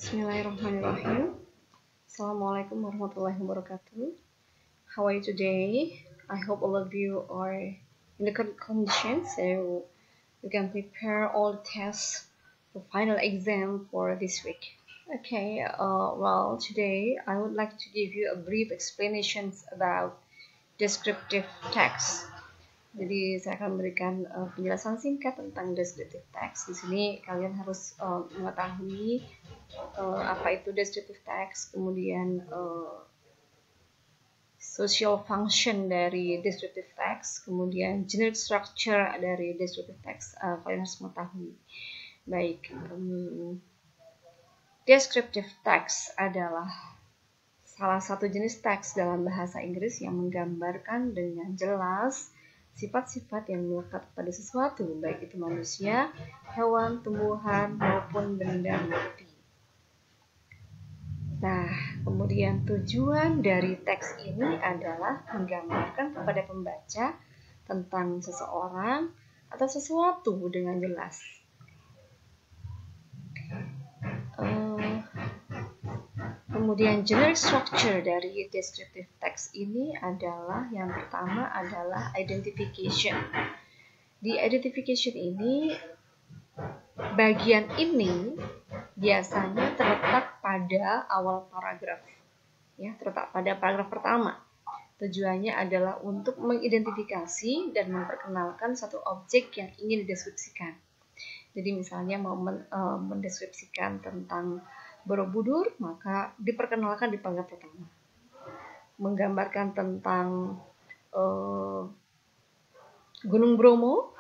Bismillahirrahmanirrahim. Assalamualaikum warahmatullahi wabarakatuh. How are you today? I hope all of you are in the good condition so you can prepare all the tests for final exam for this week. Okay, well today I would like to give you a brief explanations about descriptive text. Jadi saya akan memberikan penjelasan singkat tentang descriptive text. Di sini kalian harus mengetahui apa itu descriptive text, kemudian social function dari descriptive text, kemudian generic structure dari descriptive text. Kalian harus mengetahui. Baik, descriptive text adalah salah satu jenis teks dalam bahasa Inggris yang menggambarkan dengan jelas sifat-sifat yang melekat pada sesuatu, baik itu manusia, hewan, tumbuhan, maupun benda mati. Nah, kemudian tujuan dari teks ini adalah menggambarkan kepada pembaca tentang seseorang atau sesuatu dengan jelas. Kemudian generic structure dari descriptive text ini adalah yang pertama adalah identification. Di identification ini, bagian ini biasanya terletak pada awal paragraf. Ya, terletak pada paragraf pertama. Tujuannya adalah untuk mengidentifikasi dan memperkenalkan satu objek yang ingin dideskripsikan. Jadi misalnya mau mendeskripsikan tentang Borobudur, maka diperkenalkan di paragraf pertama. Menggambarkan tentang Gunung Bromo,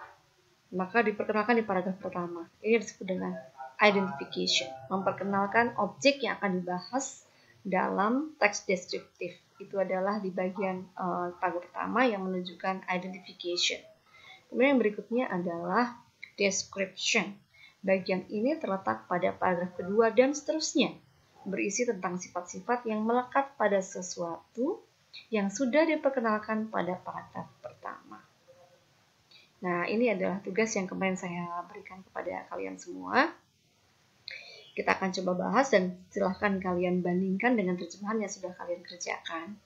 maka diperkenalkan di paragraf pertama. Ini disebut dengan identification, memperkenalkan objek yang akan dibahas dalam teks deskriptif. Itu adalah di bagian paragraf pertama yang menunjukkan identification. Kemudian yang berikutnya adalah description. Bagian ini terletak pada paragraf kedua dan seterusnya, berisi tentang sifat-sifat yang melekat pada sesuatu yang sudah diperkenalkan pada paragraf pertama. Nah, ini adalah tugas yang kemarin saya berikan kepada kalian semua. Kita akan coba bahas dan silahkan kalian bandingkan dengan terjemahan yang sudah kalian kerjakan.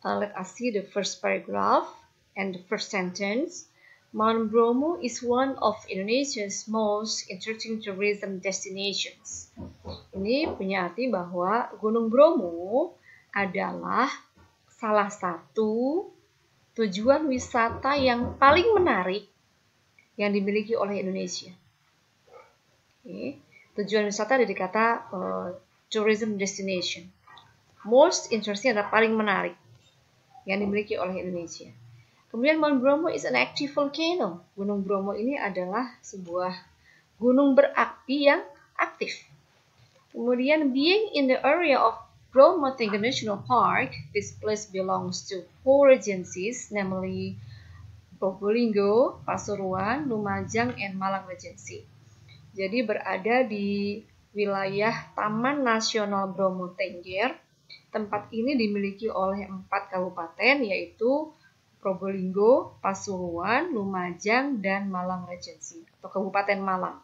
Let us see the first paragraph and the first sentence. Mount Bromo is one of Indonesia's most interesting tourism destinations. Ini punya arti bahwa Gunung Bromo adalah salah satu tujuan wisata yang paling menarik yang dimiliki oleh Indonesia. Okay. Tujuan wisata dari kata tourism destination. Most interesting adalah paling menarik yang dimiliki oleh Indonesia. Kemudian Mount Bromo is an active volcano. Gunung Bromo ini adalah sebuah gunung berapi yang aktif. Kemudian being in the area of Bromo Tengger National Park, this place belongs to 4 regencies, namely Probolinggo, Pasuruan, Lumajang, and Malang Regency. Jadi berada di wilayah Taman Nasional Bromo Tengger. Tempat ini dimiliki oleh 4 kabupaten, yaitu Probolinggo, Pasuruan, Lumajang, dan Malang Regency atau Kabupaten Malang.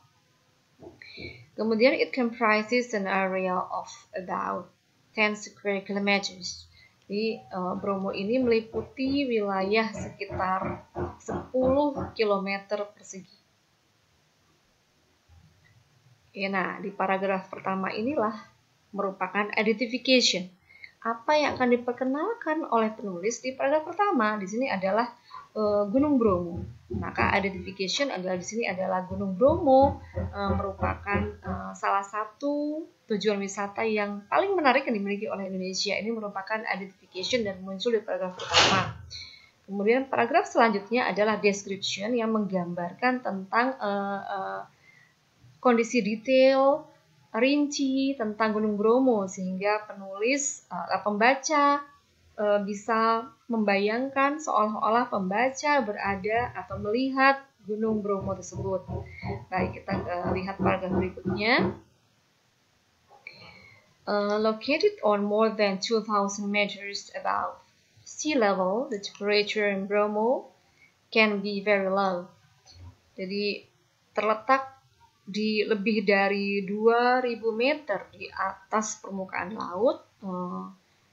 Kemudian it comprises an area of about 10 square kilometers. Jadi Bromo ini meliputi wilayah sekitar 10 km persegi. Nah, di paragraf pertama inilah merupakan identification. Apa yang akan diperkenalkan oleh penulis di paragraf pertama di sini adalah Gunung Bromo. Maka identification adalah di sini adalah Gunung Bromo merupakan salah satu tujuan wisata yang paling menarik yang dimiliki oleh Indonesia. Ini merupakan identification dan muncul di paragraf pertama. Kemudian paragraf selanjutnya adalah description yang menggambarkan tentang kondisi detail rinci tentang Gunung Bromo sehingga penulis pembaca bisa membayangkan seolah-olah pembaca berada atau melihat Gunung Bromo tersebut. Baik, kita lihat paragraf berikutnya. Located on more than 2,000 meters above sea level, the temperature in Bromo can be very low. Jadi terletak di lebih dari 2000 meter di atas permukaan laut,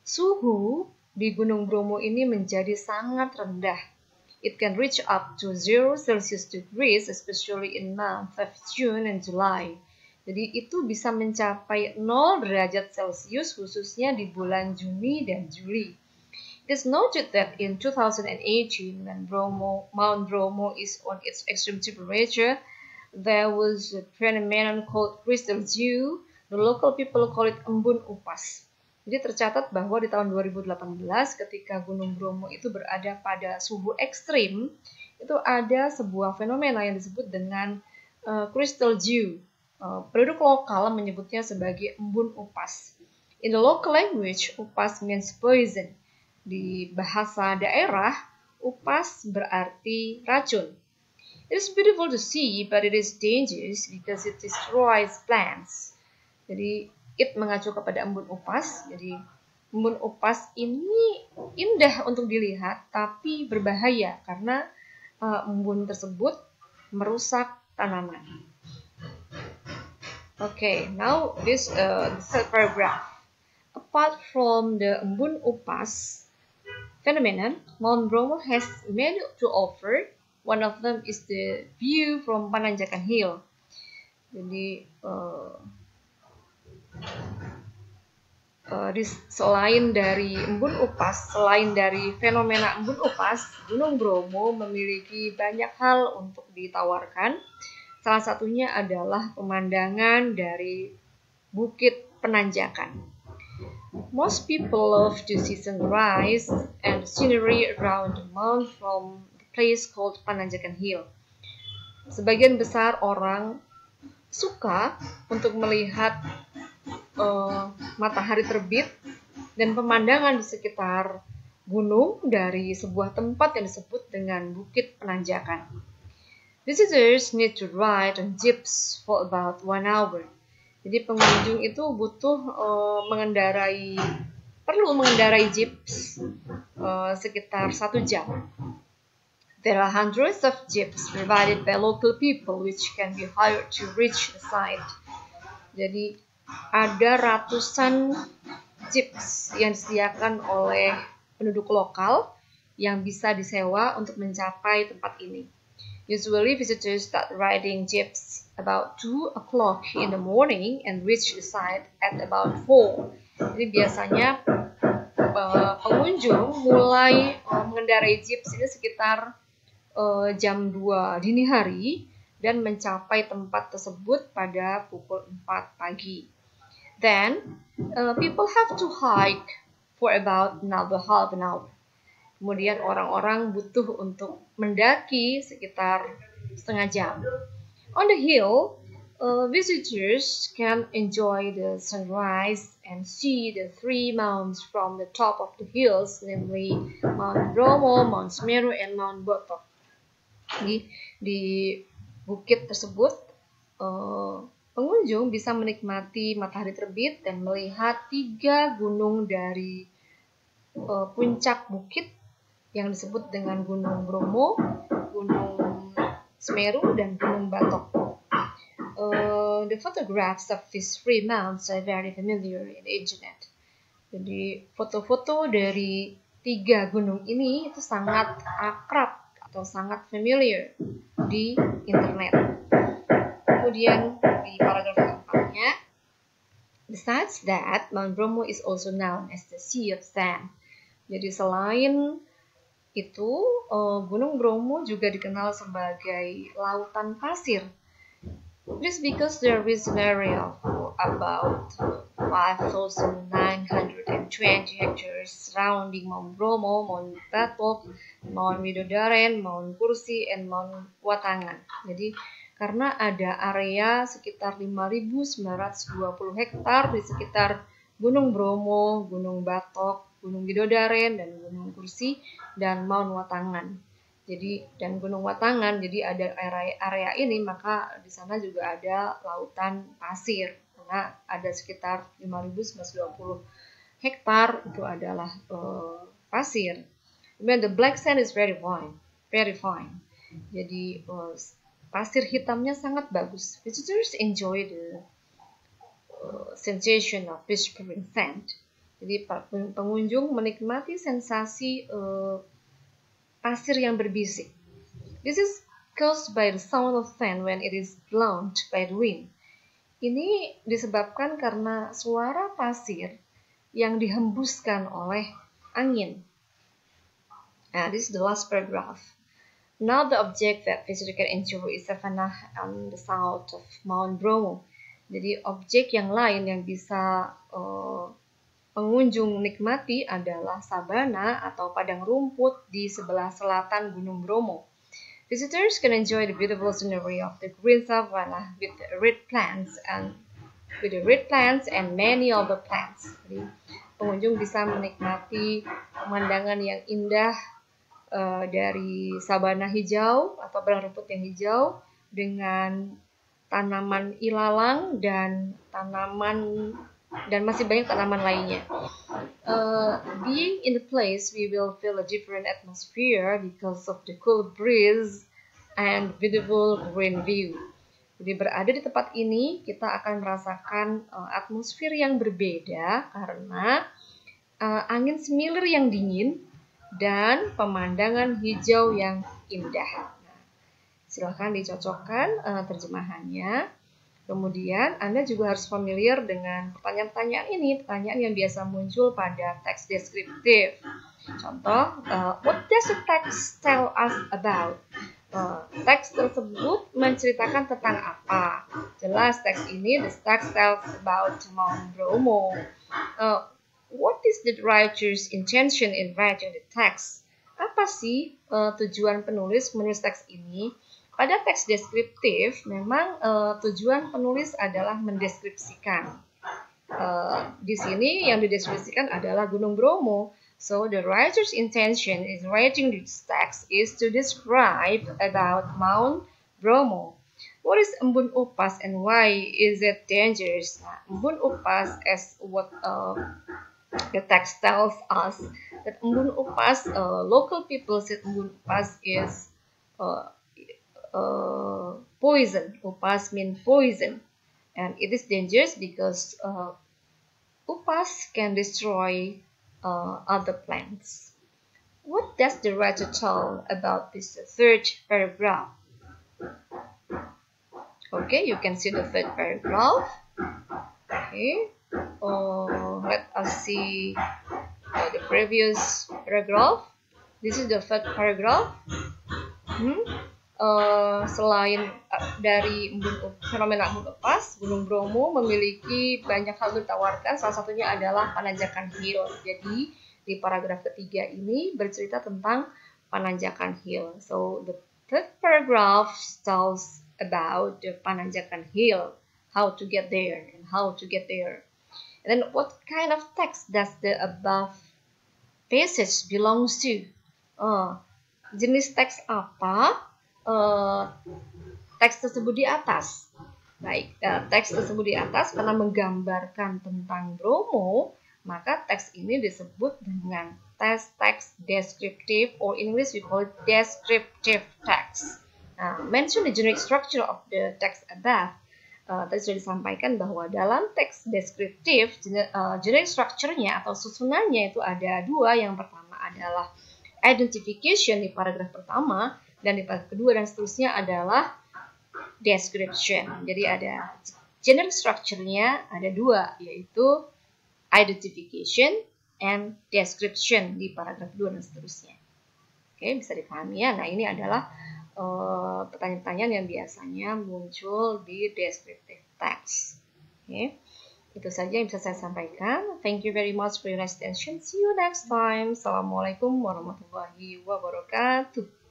suhu di Gunung Bromo ini menjadi sangat rendah. It can reach up to 0 Celsius degrees, especially in months of June and July. Jadi itu bisa mencapai 0 derajat Celcius khususnya di bulan Juni dan Juli. It is noted that in 2018, when Mount Bromo is on its extreme temperature, there was a phenomenon called crystal dew. The local people call it embun upas. Jadi tercatat bahwa di tahun 2018 ketika Gunung Bromo itu berada pada suhu ekstrim, itu ada sebuah fenomena yang disebut dengan crystal dew. Penduduk lokal menyebutnya sebagai embun upas. In the local language, upas means poison. Di bahasa daerah, upas berarti racun. It is beautiful to see, but it is dangerous because it destroys plants. Jadi, it mengacu kepada embun upas. Jadi, embun upas ini indah untuk dilihat, tapi berbahaya karena embun tersebut merusak tanaman. Okay, now this third paragraph. Apart from the embun upas phenomenon, Mount Bromo has many to offer. One of them is the view from Pananjakan Hill. Jadi selain dari embun upas, selain dari fenomena embun upas, Gunung Bromo memiliki banyak hal untuk ditawarkan. Salah satunya adalah pemandangan dari Bukit Penanjakan. Most people love to see sunrise and scenery around the mount from the place called Pananjakan Hill. Sebagian besar orang suka untuk melihat matahari terbit dan pemandangan di sekitar gunung dari sebuah tempat yang disebut dengan Bukit Penanjakan. Visitors need to ride on jeeps for about 1 hour. Jadi pengunjung itu perlu mengendarai jeeps sekitar 1 jam. There are hundreds of jeeps provided by local people which can be hired to reach the site. Jadi ada ratusan jeeps yang disediakan oleh penduduk lokal yang bisa disewa untuk mencapai tempat ini. Usually visitors start riding jeeps about 2 o'clock in the morning and reach the site at about 4. Jadi biasanya pengunjung mulai mengendarai jeeps ini sekitar jam 2 dini hari dan mencapai tempat tersebut pada pukul 4 pagi. Then, people have to hike for about half an hour. Kemudian orang-orang butuh untuk mendaki sekitar setengah jam. On the hill, visitors can enjoy the sunrise and see the 3 mounts from the top of the hills, namely Mount Bromo, Mount Semeru, and Mount Botok. Di bukit tersebut, pengunjung bisa menikmati matahari terbit dan melihat 3 gunung dari puncak bukit yang disebut dengan Gunung Bromo, Gunung Semeru, dan Gunung Batok. The photographs of these 3 mounts are very familiar in the internet. Jadi foto-foto dari 3 gunung ini itu sangat akrab atau sangat familiar di internet. Kemudian di paragraf keempatnya, besides that, Mount Bromo is also known as the Sea of Sand. Jadi selain itu, Gunung Bromo juga dikenal sebagai lautan pasir. This because there is an area of about 5,920 hectares surrounding Mount Bromo, Mount Batok, Mount Widodaren, Mount Kursi, and Mount Watangan. Jadi karena ada area sekitar 5.920 hektar di sekitar Gunung Bromo, Gunung Batok, Gunung Widodaren, dan Gunung Kursi, dan Mount Watangan. Jadi dan Gunung Watangan, jadi ada area ini, maka di sana juga ada lautan pasir. Karena ada sekitar 5.920 hektar itu adalah pasir. Kemudian the black sand is very fine. Jadi pasir hitamnya sangat bagus. Visitors enjoy the sensation of whispering sand. Jadi pengunjung menikmati sensasi pasir yang berbisik. This is caused by the sound of sand when it is blown by the wind. Ini disebabkan karena suara pasir yang dihembuskan oleh angin. Nah, this is the last paragraph. Now the object that visitor can enjoy is savanna on the south of Mount Bromo. Jadi objek yang lain yang bisa pengunjung nikmati adalah sabana atau padang rumput di sebelah selatan Gunung Bromo. Visitors can enjoy the beautiful scenery of the green savanna with the red plants and many other plants. Jadi, pengunjung bisa menikmati pemandangan yang indah dari sabana hijau atau padang rumput yang hijau dengan tanaman ilalang dan masih banyak tanaman lainnya. Being in the place, we will feel a different atmosphere because of the cool breeze and beautiful green view. Jadi berada di tempat ini, kita akan merasakan atmosfer yang berbeda karena angin semilir yang dingin dan pemandangan hijau yang indah. Silahkan dicocokkan terjemahannya. Kemudian Anda juga harus familiar dengan pertanyaan-pertanyaan ini, pertanyaan yang biasa muncul pada teks deskriptif. Contoh, what does the text tell us about? Teks tersebut menceritakan tentang apa? Jelas teks ini, the text tells about Mount Bromo. What is the writer's intention in writing the text? Apa sih tujuan penulis menulis teks ini? Pada teks deskriptif, memang tujuan penulis adalah mendeskripsikan. Di sini yang dideskripsikan adalah Gunung Bromo. So the writer's intention in writing this text is to describe about Mount Bromo. What is Embun Upas and why is it dangerous? Embun Upas, as what the text tells us, that Embun Upas, local people said Embun Upas is poison. Upas means poison, and it is dangerous because upas can destroy other plants. What does the writer tell about this third paragraph? Okay, you can see the third paragraph. Okay, let us see the previous paragraph. This is the third paragraph. Selain dari fenomena embun upas, Gunung Bromo memiliki banyak hal ditawarkan. Salah satunya adalah Pananjakan Hill. Jadi di paragraf ketiga ini bercerita tentang Pananjakan Hill. So the third paragraph tells about the Pananjakan Hill, how to get there and how to get there. And then what kind of text does the above passage belongs to? Jenis teks apa? Teks tersebut di atas. Baik, teks tersebut di atas karena menggambarkan tentang Bromo, maka teks ini disebut dengan teks descriptive, or in English we call it descriptive text. Mention the generic structure of the text above. Tadi sudah disampaikan bahwa dalam teks deskriptif, generic structure-nya atau susunannya itu ada dua. Yang pertama adalah identification di paragraf pertama, dan di paragraf kedua dan seterusnya adalah description. Jadi ada generic structure-nya ada dua, yaitu identification and description di paragraf kedua dan seterusnya. Oke, bisa dipahami ya. Nah, ini adalah pertanyaan-pertanyaan yang biasanya muncul di descriptive text. Oke, itu saja yang bisa saya sampaikan. Thank you very much for your attention. See you next time. Assalamualaikum warahmatullahi wabarakatuh.